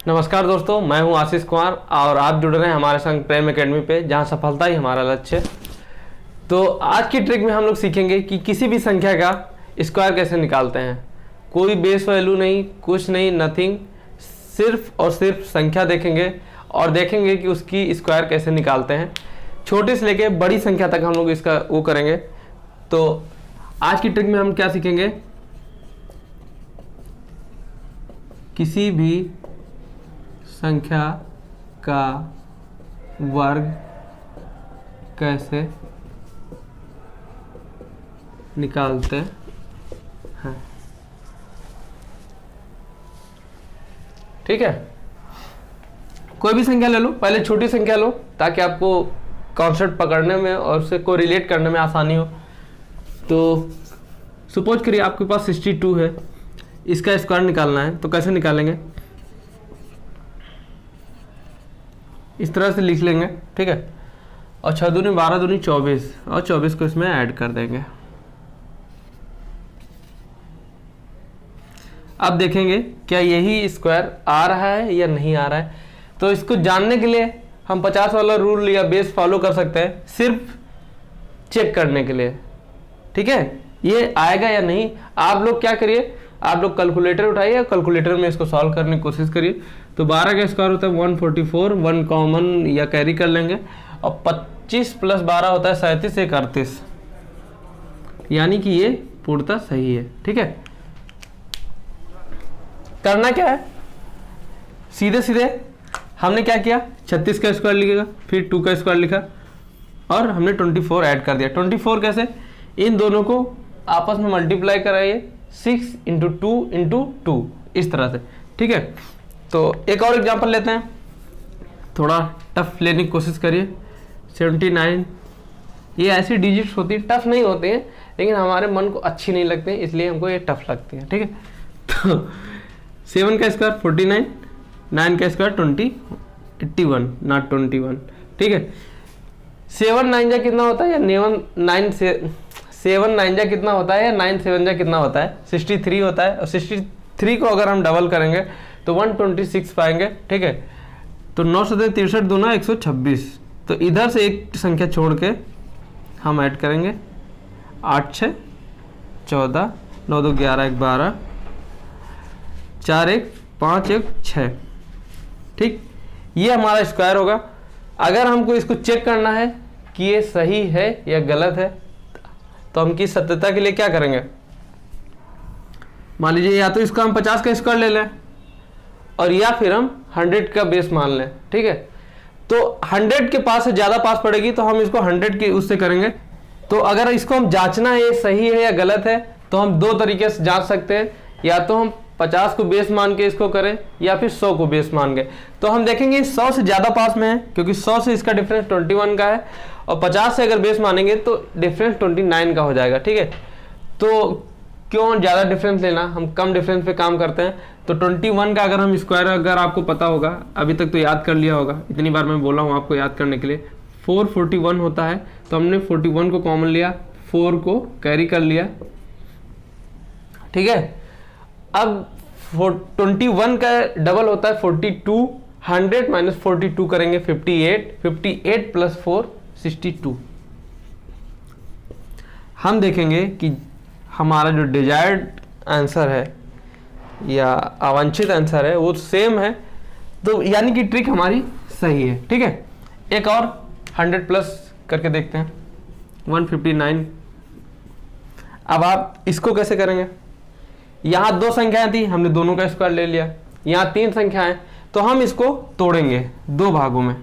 नमस्कार दोस्तों, मैं हूं आशीष कुमार और आप जुड़ रहे हैं हमारे संग प्रेम एकेडमी पे, जहां सफलता ही हमारा लक्ष्य है। तो आज की ट्रिक में हम लोग सीखेंगे कि किसी भी संख्या का स्क्वायर कैसे निकालते हैं। कोई बेस वैल्यू नहीं, कुछ नहीं, नथिंग, सिर्फ और सिर्फ संख्या देखेंगे और देखेंगे कि उसकी स्क्वायर कैसे निकालते हैं। छोटे से लेके बड़ी संख्या तक हम लोग इसका वो करेंगे। तो आज की ट्रिक में हम क्या सीखेंगे, किसी भी संख्या का वर्ग कैसे निकालते हैं। ठीक है, कोई भी संख्या ले लो, पहले छोटी संख्या लो ताकि आपको कॉन्सेप्ट पकड़ने में और उससे को रिलेट करने में आसानी हो। तो सपोज करिए आपके पास 62 है, इसका स्क्वायर निकालना है। तो कैसे निकालेंगे, इस तरह से लिख लेंगे। ठीक है, और 6 दूनी 12 दूनी 24 और 24 को इसमें ऐड कर देंगे। अब देखेंगे क्या यही स्क्वायर आ रहा है या नहीं आ रहा है। तो इसको जानने के लिए हम 50 वाला रूल या बेस फॉलो कर सकते हैं, सिर्फ चेक करने के लिए। ठीक है, ये आएगा या नहीं। आप लोग क्या करिए, आप लोग कैलकुलेटर उठाइए और कैलकुलेटर में इसको सॉल्व करने की कोशिश करिए। तो 12 का स्क्वायर होता है 144, 1 कॉमन या कैरी कर लेंगे, और 25 + 12 होता है 37, 1 38, यानी कि ये पूर्णतः सही है। ठीक है, करना क्या है, सीधे सीधे हमने क्या किया, 36 का स्क्वायर लिखेगा, फिर 2 का स्क्वायर लिखा और हमने 24 ऐड कर दिया। 24 कैसे, इन दोनों को आपस में मल्टीप्लाई कराइए, 6 × 2 × 2, इस तरह से। ठीक है, तो एक और एग्जांपल लेते हैं, थोड़ा टफ लेने की कोशिश करिए। 79, ये ऐसी डिजिट्स होती है, टफ नहीं होती हैं लेकिन हमारे मन को अच्छी नहीं लगती, इसलिए हमको ये टफ लगती है। ठीक है, तो 7 का स्क्वायर 49, 9 का स्क्वायर 81, नॉट 21। ठीक है, 7 9 जा कितना होता है, या 7 9 जा कितना होता है, या 9 7 जा कितना होता है, 63 होता है। और 63 को अगर हम डबल करेंगे तो 126 पाएंगे। ठीक है, तो 9 7 63 दूना 126। तो इधर से एक संख्या छोड़ के हम ऐड करेंगे, 8 6 14, 9 2 11 1 12, 4 1 5 1 6। ठीक, ये हमारा स्क्वायर होगा। अगर हमको इसको चेक करना है कि ये सही है या गलत है, तो हम की सत्यता के लिए क्या करेंगे, मान लीजिए या तो इसका हम 50 का स्क्वायर ले लें और या फिर हम 100 का बेस मान लें। ठीक है, तो 100 के पास से ज़्यादा पास पड़ेगी तो हम इसको 100 के उससे करेंगे। तो अगर इसको हम जांचना है ये सही है या गलत है, तो हम दो तरीके से जांच सकते हैं, या तो हम 50 को बेस मान के इसको करें या फिर 100 को बेस मान के। तो हम देखेंगे 100 से ज़्यादा पास में है, क्योंकि 100 से इसका डिफरेंस 21 का है, और 50 से अगर बेस मानेंगे तो डिफरेंस 29 का हो जाएगा। ठीक है, तो क्यों ज़्यादा डिफरेंस लेना, हम कम डिफरेंस पे काम करते हैं। तो 21 का अगर हम स्क्वायर, अगर आपको पता होगा, अभी तक तो याद कर लिया होगा, इतनी बार मैं बोला हूँ आपको याद करने के लिए, 441 होता है। तो हमने 41 को कॉमन लिया, 4 को कैरी कर लिया। ठीक है, अब 21 का डबल होता है 42, 100 - 42 करेंगे 58, 58 + 4 62। हम देखेंगे कि हमारा जो डिजायर्ड आंसर है या अवांछित आंसर है वो सेम है, तो यानी कि ट्रिक हमारी सही है। ठीक है, एक और 100+ करके देखते हैं, 159। अब आप इसको कैसे करेंगे, यहाँ 2 संख्याएं थी, हमने दोनों का स्क्वायर ले लिया, यहाँ 3 संख्याएं, तो हम इसको तोड़ेंगे 2 भागों में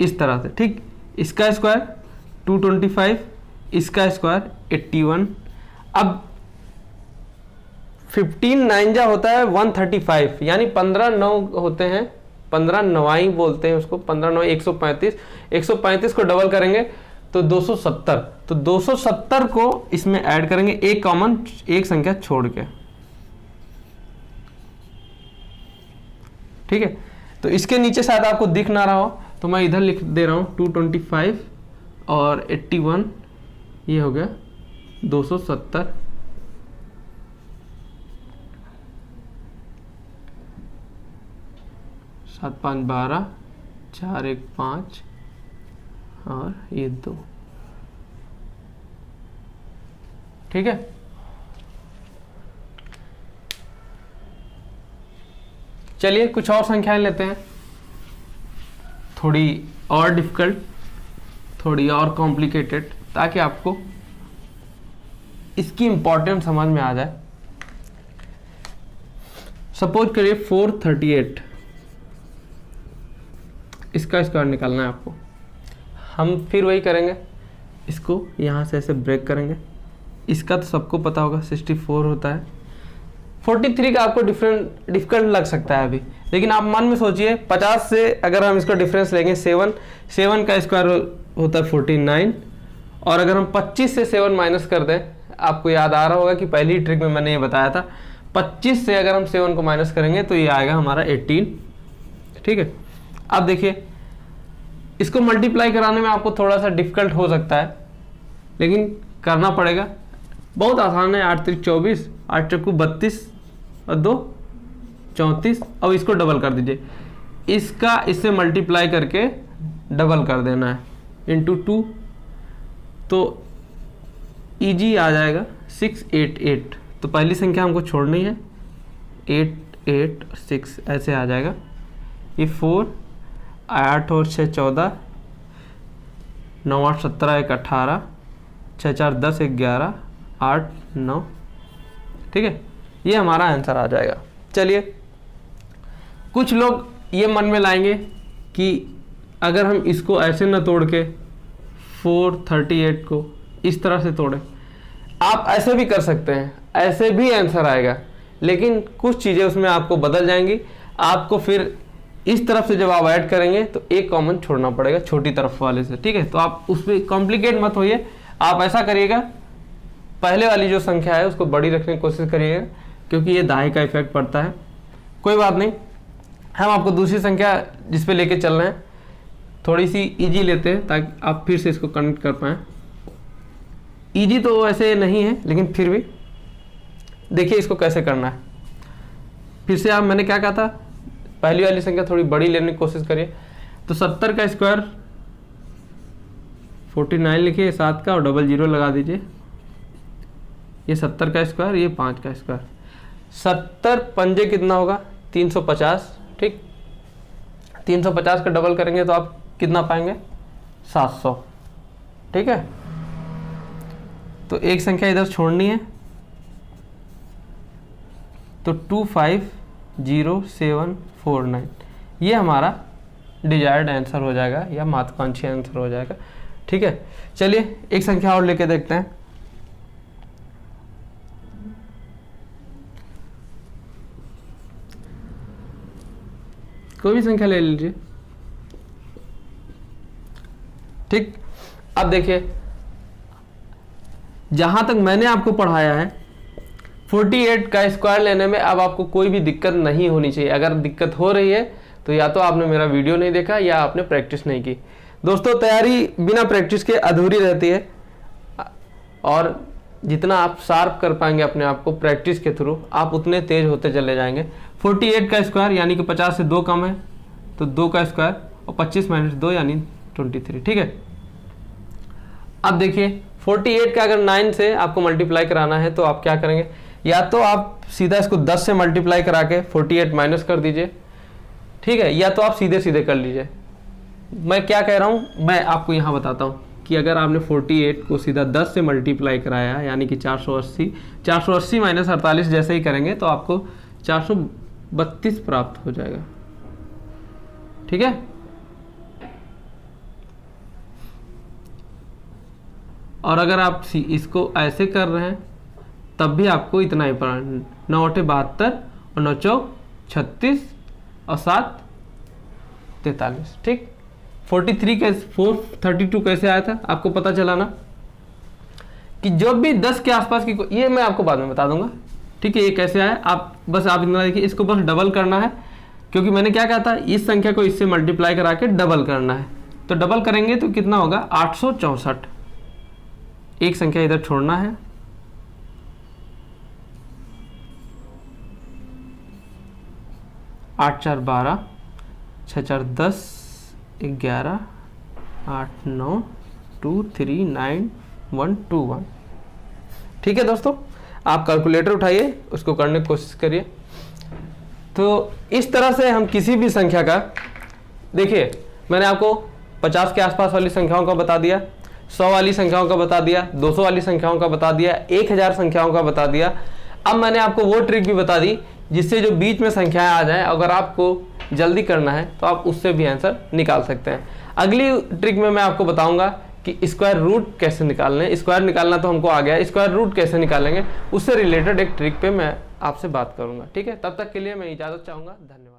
इस तरह से। ठीक, इसका स्क्वायर 225, इसका स्क्वायर 81। अब 15 9 जा होता है 135, यानी 15 9 होते हैं, 15 9 बोलते हैं उसको, 15 9 135, 135 को डबल करेंगे तो 270। तो 270 को इसमें ऐड करेंगे, एक कॉमन, एक संख्या छोड़ के। ठीक है, तो इसके नीचे शायद आपको दिख ना रहा हो, तो मैं इधर लिख दे रहा हूँ 225 और 81, ये हो गया 270। 7 5 12, 4 1 5 और ये 2। ठीक है, चलिए कुछ और संख्याएं लेते हैं, थोड़ी और डिफिकल्ट, थोड़ी और कॉम्प्लिकेटेड, ताकि आपको इसकी इंपॉर्टेंस समझ में आ जाए। सपोज करिए 438, इसका स्क्वायर निकालना है आपको। हम फिर वही करेंगे, इसको यहाँ से ऐसे ब्रेक करेंगे। इसका तो सबको पता होगा 64 होता है। 43 का आपको डिफिकल्ट लग सकता है अभी, लेकिन आप मन में सोचिए 50 से अगर हम इसका डिफरेंस लेंगे 7 का स्क्वायर होता है 49, और अगर हम 25 से 7 माइनस कर दें, आपको याद आ रहा होगा कि पहली ट्रिक में मैंने ये बताया था, 25 से अगर हम 7 को माइनस करेंगे तो ये आएगा हमारा 18। ठीक है, अब देखिए इसको मल्टीप्लाई कराने में आपको थोड़ा सा डिफिकल्ट हो सकता है, लेकिन करना पड़ेगा। बहुत आसान है, 8 3 24, 8 चौकू 32 और 2 34। अब इसको डबल कर दीजिए, इसका इससे मल्टीप्लाई करके डबल कर देना है इंटू 2, तो इजी आ जाएगा 688। तो पहली संख्या हमको छोड़नी है, 8 8 6 ऐसे आ जाएगा। ये 4 8 और 6 14, 9 8 17 1 18, 6 4 10 11 8 9। ठीक है, ये हमारा आंसर आ जाएगा। चलिए कुछ लोग ये मन में लाएंगे कि अगर हम इसको ऐसे न तोड़ के 438 को इस तरह से तोड़ें, आप ऐसे भी कर सकते हैं, ऐसे भी आंसर आएगा, लेकिन कुछ चीज़ें उसमें आपको बदल जाएंगी। आपको फिर इस तरफ से जब आप ऐड करेंगे तो एक कॉमन छोड़ना पड़ेगा छोटी तरफ वाले से। ठीक है, तो आप उसमें कॉम्प्लिकेट मत होइए, आप ऐसा करिएगा, पहले वाली जो संख्या है उसको बड़ी रखने की कोशिश करिएगा, क्योंकि ये दाई का इफेक्ट पड़ता है। कोई बात नहीं, हम आपको दूसरी संख्या जिस पे लेके चल रहे हैं थोड़ी सी इजी लेते हैं, ताकि आप फिर से इसको कनेक्ट कर पाएँ। इजी तो ऐसे नहीं है, लेकिन फिर भी देखिए इसको कैसे करना है। फिर से आप, मैंने क्या कहा था, पहली वाली संख्या थोड़ी बड़ी लेने की कोशिश करिए। तो 70 का स्क्वायर 49 लिखिए 7 का और डबल जीरो लगा दीजिए। ये 70 का स्क्वायर, ये 5 का स्क्वायर। 70 पंजे कितना होगा 350। ठीक, 350 का डबल करेंगे तो आप कितना पाएंगे 700। ठीक है, तो एक संख्या इधर छोड़नी है, तो 250749 ये हमारा डिजायर्ड आंसर हो जाएगा या महत्वाकांक्षी आंसर हो जाएगा। ठीक है, चलिए एक संख्या और लेके देखते हैं। कोई भी संख्या ले लीजिए। ठीक, अब देखिए जहां तक मैंने आपको पढ़ाया है 48 का स्क्वायर लेने में अब आपको कोई भी दिक्कत नहीं होनी चाहिए। अगर दिक्कत हो रही है तो या तो आपने मेरा वीडियो नहीं देखा या आपने प्रैक्टिस नहीं की। दोस्तों, तैयारी बिना प्रैक्टिस के अधूरी रहती है, और जितना आप शार्प कर पाएंगे अपने आप को प्रैक्टिस के थ्रू, आप उतने तेज होते चले जाएंगे। 48 का स्क्वायर यानी कि 50 से 2 कम है, तो 2 का स्क्वायर, और 25 माइनस 2 यानी 23। ठीक है, अब देखिए 48 का अगर 9 से आपको मल्टीप्लाई कराना है तो आप क्या करेंगे, या तो आप सीधा इसको 10 से मल्टीप्लाई करा के 48 माइनस कर दीजिए। ठीक है, या तो आप सीधे सीधे कर लीजिए। मैं क्या कह रहा हूँ, मैं आपको यहाँ बताता हूँ कि अगर आपने 48 को सीधा 10 से मल्टीप्लाई कराया यानी कि 480 माइनस 48 जैसे ही करेंगे तो आपको 432 प्राप्त हो जाएगा। ठीक है, और अगर आप इसको ऐसे कर रहे हैं तब भी आपको इतना ही पढ़ना, 9 8 72 और 9 4 36 और 7 43। ठीक, 432 कैसे आया था आपको पता चला ना, कि जब भी 10 के आसपास की, ये मैं आपको बाद में बता दूंगा। ठीक है, ये कैसे आया, आप बस आप इतना देखिए, इसको बस डबल करना है, क्योंकि मैंने क्या कहा था, इस संख्या को इससे मल्टीप्लाई करा के डबल करना है। तो डबल करेंगे तो कितना होगा 864। एक संख्या इधर छोड़ना है, आठ 4 12, 6 4 10 11 8 9 2 3 9 1 2 1। ठीक है दोस्तों, आप कैलकुलेटर उठाइए, उसको करने की कोशिश करिए। तो इस तरह से हम किसी भी संख्या का, देखिए मैंने आपको 50 के आसपास वाली संख्याओं का बता दिया, 100 वाली संख्याओं का बता दिया, 200 वाली संख्याओं का बता दिया, 1000 संख्याओं का बता दिया। अब मैंने आपको वो ट्रिक भी बता दी जिससे जो बीच में संख्याएं आ जाएं, अगर आपको जल्दी करना है तो आप उससे भी आंसर निकाल सकते हैं। अगली ट्रिक में मैं आपको बताऊंगा कि स्क्वायर रूट कैसे निकालने, स्क्वायर निकालना तो हमको आ गया, स्क्वायर रूट कैसे निकालेंगे उससे रिलेटेड एक ट्रिक पे मैं आपसे बात करूंगा। ठीक है, तब तक के लिए मैं इजाज़त चाहूँगा। धन्यवाद।